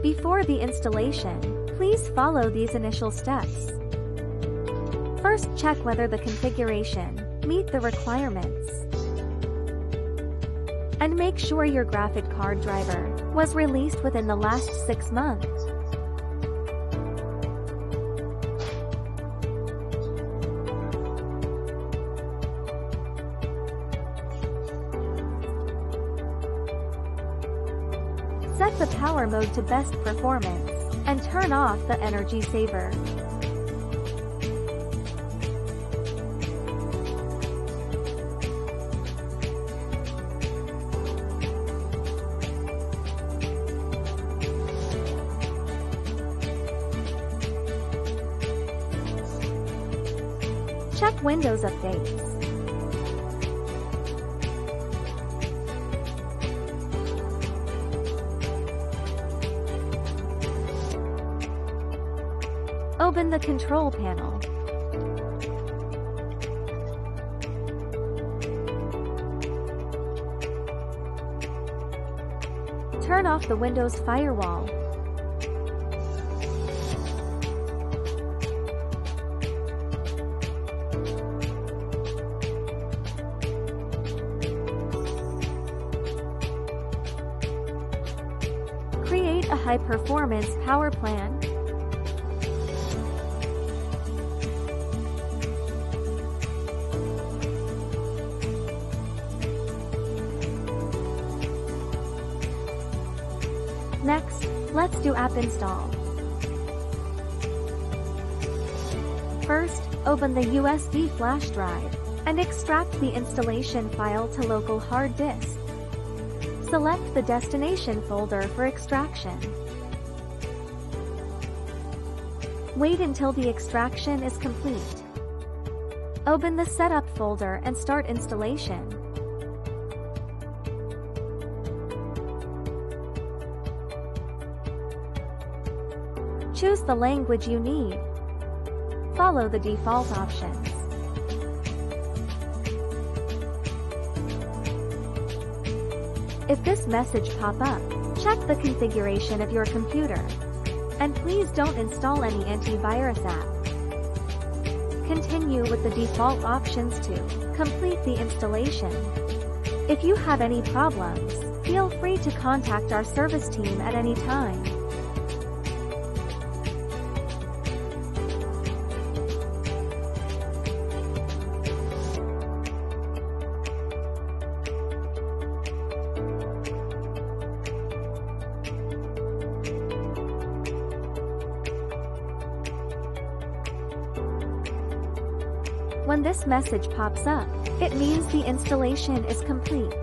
Before the installation, please follow these initial steps. First, check whether the configuration meets the requirements. And make sure your graphic card driver was released within the last 6 months. Set the power mode to best performance, and turn off the energy saver. Check Windows updates. Open the control panel. Turn off the Windows firewall. Create a high-performance power plan. Next, let's do app install. First, open the USB flash drive and extract the installation file to local hard disk. Select the destination folder for extraction. Wait until the extraction is complete. Open the setup folder and start installation. Choose the language you need. Follow the default options. If this message pops up, check the configuration of your computer. And please don't install any antivirus app. Continue with the default options to complete the installation. If you have any problems, feel free to contact our service team at any time. When this message pops up, it means the installation is complete.